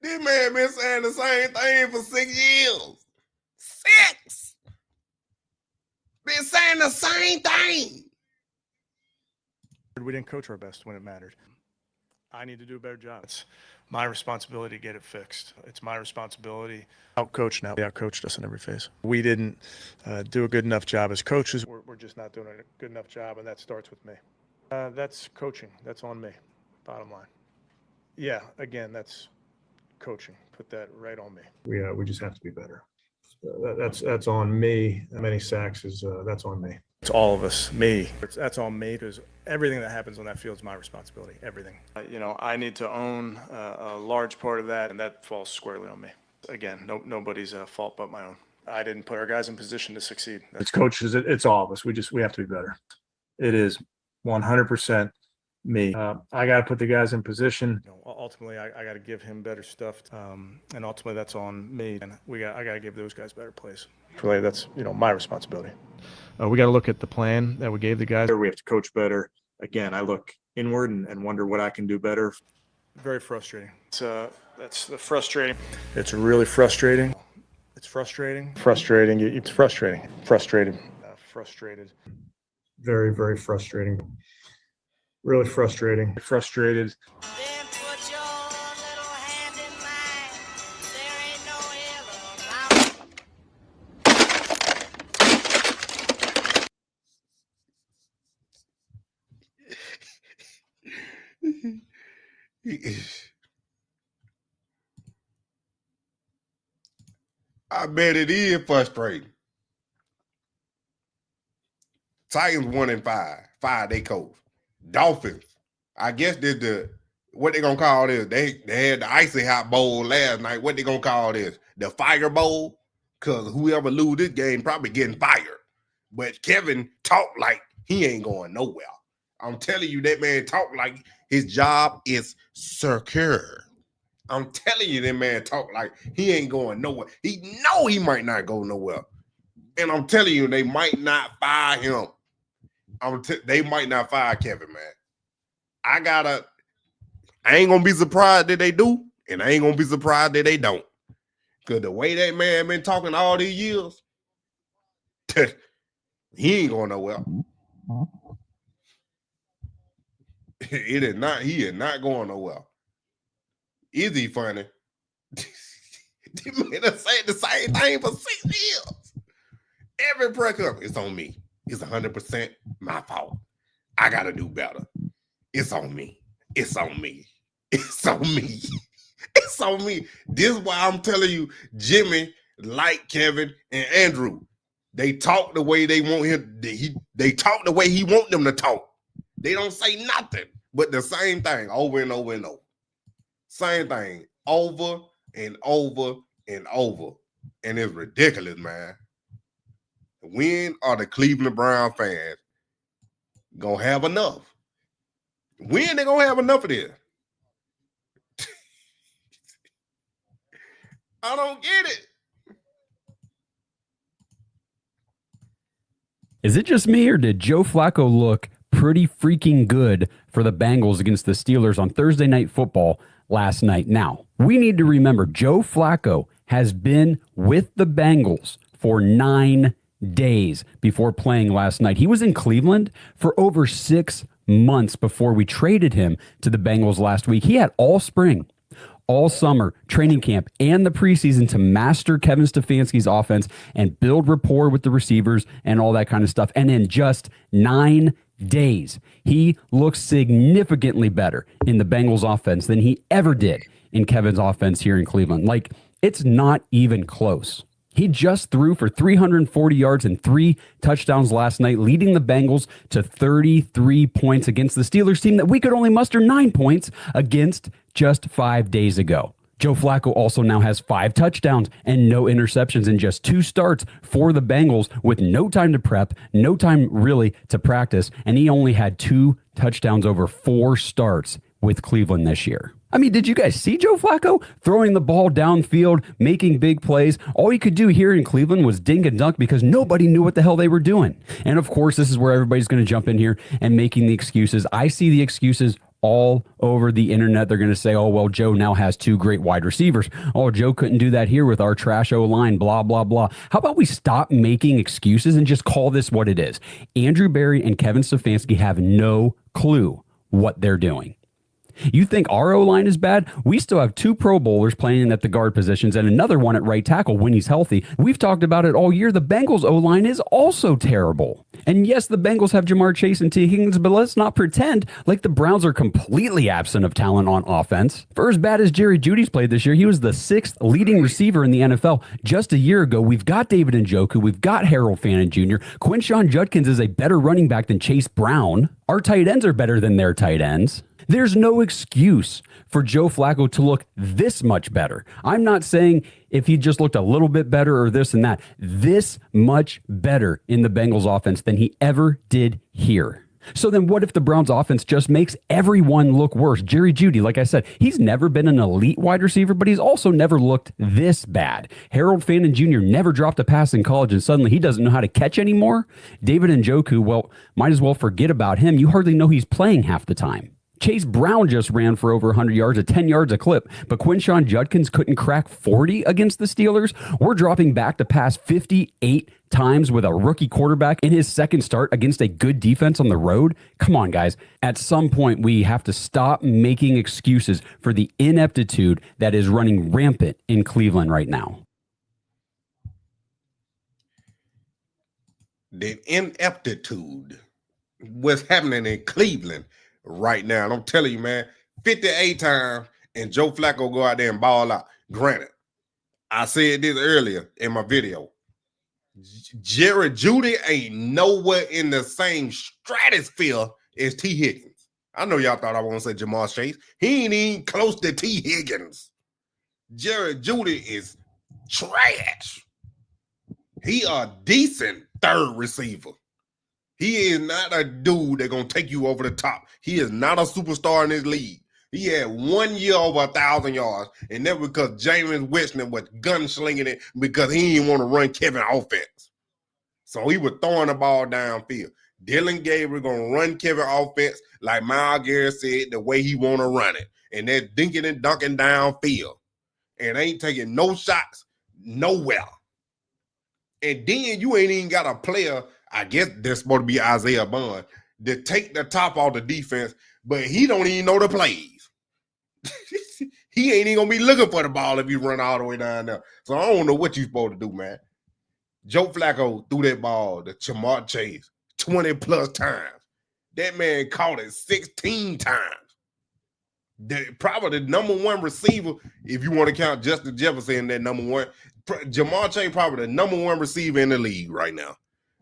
This man been saying the same thing for 6 years. 6. Been saying the same thing. We didn't coach our best when it mattered. I need to do a better job. It's my responsibility to get it fixed. It's my responsibility. Out-coach now. They out-coached us in every phase. We didn't do a good enough job as coaches. We're just not doing a good enough job, and that starts with me. That's coaching. That's on me, bottom line. Yeah, again, that's coaching. Put that right on me. We just have to be better. That's on me. Many sacks is that's on me. It's all of us, me. That's on me because everything that happens on that field is my responsibility. Everything. I need to own a large part of that, and that falls squarely on me. Again, nobody's fault but my own. I didn't put our guys in position to succeed. It's coaches. It's all of us. We have to be better. It is 100% me. I got to put the guys in position. Ultimately, I got to give him better stuff, and ultimately that's on me. And I got to give those guys better plays. Really, that's my responsibility. We got to look at the plan that we gave the guys. We have to coach better. Again, I look inward and wonder what I can do better. Very frustrating. That's the frustrating. It's really frustrating. It's frustrating. Frustrating. It's frustrating. Frustrated. Frustrated. Very, very frustrating. Really frustrating. Frustrated. Then put your little hand in mine. There ain't no I bet it is frustrating. Titans 1-5. 5 they coach. Dolphins. I guess what they gonna call this? They had the icy hot bowl last night. What they gonna call this? The fire bowl? Cause whoever lose this game probably getting fired. But Kevin talked like he ain't going nowhere. I'm telling you, that man talked like his job is secure. I'm telling you, that man talk like he ain't going nowhere. He know he might not go nowhere. And I'm telling you, they might not fire him. They might not fire Kevin, man. I ain't gonna be surprised that they do, and I ain't gonna be surprised that they don't. Because the way that man been talking all these years, he ain't going nowhere. He is not going nowhere. Is he funny? They made us say the same thing for 6 years. Every press conference, it's on me. It's 100% my fault. I gotta do better. It's on me. It's on me. It's on me. It's on me. This is why I'm telling you, Jimmy, like Kevin and Andrew, they talk the way they want him. They talk the way he want them to talk. They don't say nothing but the same thing over and over and over. Same thing over and over and over. And it's ridiculous, man. When are the Cleveland Brown fans gonna have enough? When they gonna have enough of this? I don't get it. Is it just me, or did Joe Flacco look pretty freaking good for the Bengals against the Steelers on Thursday Night Football last night? Now, we need to remember Joe Flacco has been with the Bengals for 9 days before playing last night. He was in Cleveland for over 6 months before we traded him to the Bengals last week. He had all spring, all summer, training camp, and the preseason to master Kevin Stefanski's offense and build rapport with the receivers and all that kind of stuff. And in just 9 days, he looks significantly better in the Bengals offense than he ever did in Kevin's offense here in Cleveland. Like, it's not even close. He just threw for 340 yards and 3 touchdowns last night, leading the Bengals to 33 points against the Steelers team that we could only muster 9 points against just 5 days ago. Joe Flacco also now has 5 touchdowns and no interceptions in just 2 starts for the Bengals, with no time to prep, no time really to practice, and he only had 2 touchdowns over 4 starts with Cleveland this year. I mean, did you guys see Joe Flacco throwing the ball downfield, making big plays? All he could do here in Cleveland was dink and dunk because nobody knew what the hell they were doing. And of course, this is where everybody's going to jump in here and making the excuses. I see the excuses all over the internet. They're going to say, oh, well, Joe now has 2 great wide receivers. Oh, Joe couldn't do that here with our trash O-line, blah, blah, blah. How about we stop making excuses and just call this what it is? Andrew Berry and Kevin Stefanski have no clue what they're doing. You think our O-line is bad? We still have 2 Pro Bowlers playing at the guard positions and another one at right tackle when he's healthy. We've talked about it all year. The Bengals O-line is also terrible. And yes, the Bengals have Jamar Chase and T. Higgins, but let's not pretend like the Browns are completely absent of talent on offense. For as bad as Jerry Jeudy's played this year, he was the 6th leading receiver in the NFL. Just a year ago, we've got David Njoku, we've got Harold Fannin Jr., Quinshon Judkins is a better running back than Chase Brown. Our tight ends are better than their tight ends. There's no excuse for Joe Flacco to look this much better. I'm not saying if he just looked a little bit better or this and that, this much better in the Bengals offense than he ever did here. So then what if the Browns offense just makes everyone look worse? Jerry Jeudy, like I said, he's never been an elite wide receiver, but he's also never looked this bad. Harold Fannin Jr. never dropped a pass in college, and suddenly he doesn't know how to catch anymore. David Njoku, well, might as well forget about him. You hardly know he's playing half the time. Chase Brown just ran for over 100 yards at 10 yards a clip, but Quinshon Judkins couldn't crack 40 against the Steelers. We're dropping back to pass 58 times with a rookie quarterback in his second start against a good defense on the road. Come on, guys. At some point, we have to stop making excuses for the ineptitude that is running rampant in Cleveland right now. The ineptitude, what's happening in Cleveland right now. And I'm telling you, man, 58 times and Joe Flacco go out there and ball out. Granted, I said this earlier in my video. Jerry Jeudy ain't nowhere in the same stratosphere as T. Higgins. I know y'all thought I was going to say Jamar Chase. He ain't even close to T. Higgins. Jerry Jeudy is trash. He a decent third receiver. He is not a dude that's going to take you over the top. He is not a superstar in this league. He had 1 year over 1,000 yards, and that because Jameis Winston was gunslinging it because he didn't want to run Kevin offense. So he was throwing the ball downfield. Dylan Gabriel going to run Kevin offense like Myles Garrett said, the way he want to run it. And they're dinking and dunking downfield. And ain't taking no shots nowhere. And then you ain't even got a player, I guess that's supposed to be Isaiah Bond, to take the top off the defense, but he don't even know the plays. He ain't even going to be looking for the ball if you run all the way down there. So I don't know what you're supposed to do, man. Joe Flacco threw that ball to Jamar Chase 20-plus times. That man caught it 16 times. Probably the number 1 receiver, if you want to count Justin Jefferson, that number 1. Jamar Chase probably the number 1 receiver in the league right now.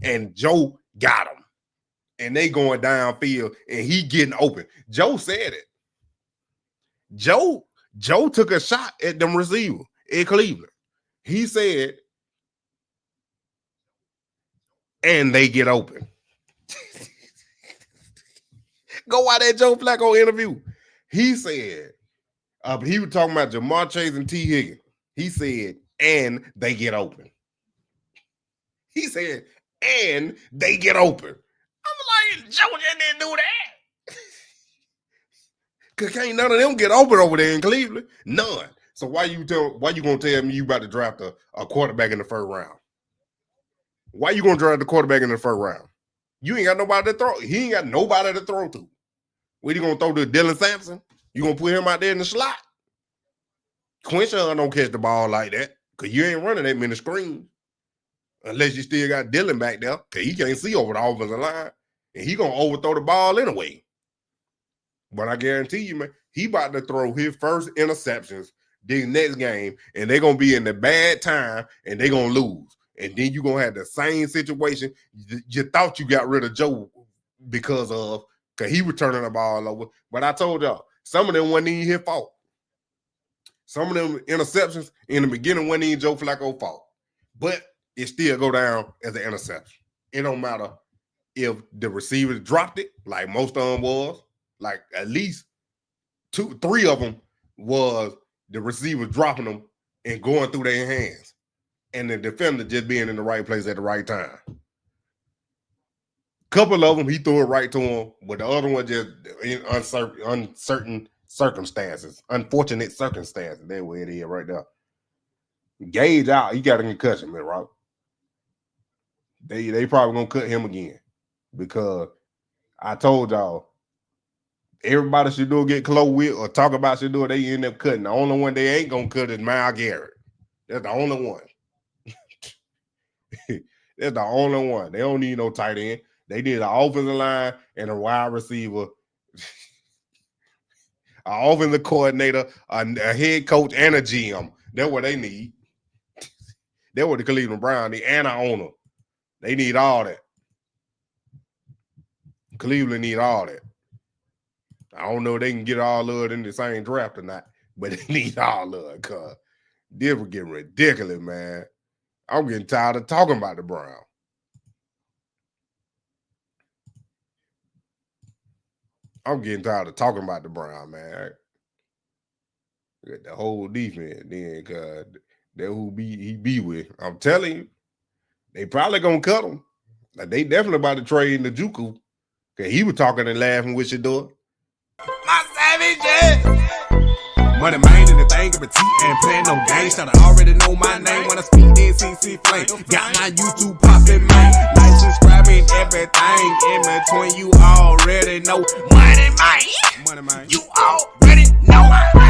And Joe got him. And they going downfield, and he getting open. Joe said it. Joe took a shot at them receiver in Cleveland. He said, and they get open. Go watch that Joe Flacco interview. He said, he was talking about Jamar Chase and T. Higgins. He said, and they get open. He said, and they get open. I'm like, Joe just didn't do that. Because can't none of them get open over there in Cleveland. None. So why you gonna tell me you about to draft a quarterback in the first round? Why you gonna draft the quarterback in the first round? You ain't got nobody to throw. He ain't got nobody to throw to. What you gonna throw to Dylan Sampson? You gonna put him out there in the slot? Quinshon don't catch the ball like that because you ain't running that many screens. Unless you still got Dylan back there because he can't see over the offensive line. And he going to overthrow the ball anyway. But I guarantee you, man, he about to throw his first interceptions this next game, and they're going to be in the bad time, and they're going to lose. And then you're going to have the same situation you thought you got rid of Joe because he was turning the ball over. But I told y'all, some of them wasn't even his fault. Some of them interceptions in the beginning wasn't even Joe Flacco's fault. But it still go down as an interception. It don't matter if the receiver dropped it, like most of them was, like at least 2-3 of them was the receiver dropping them and going through their hands. And the defender just being in the right place at the right time. Couple of them, he threw it right to him, but the other one just in uncertain circumstances, unfortunate circumstances. That's where it is right there. Gage out. He got a concussion, man, Rob. They probably gonna cut him again because I told y'all everybody Shedeur get close with or talk about Shedeur, they end up cutting. The only one they ain't gonna cut is Myles Garrett. That's the only one. That's the only one. They don't need no tight end. They need an offensive line and a wide receiver, an offensive coordinator, a head coach, and a GM. That's what they need. That's what the Cleveland Browns need, and an owner. They need all that. Cleveland need all that. I don't know if they can get all of it in the same draft or not, but they need all of it because this was getting ridiculous, man. I'm getting tired of talking about the Browns. I'm getting tired of talking about the Browns, man. The whole defense, then, because that's who he be with. I'm telling you, they probably gonna cut him. Like, they definitely about to trade Njoku, because he was talking and laughing with Shedeur. My savage, Moneymane and the thing of a T and playing no games. Should I already know my name when I speak NCC flame. Got my YouTube poppin', man. Like, subscribe and everything in between. You already know Moneymane. You already know.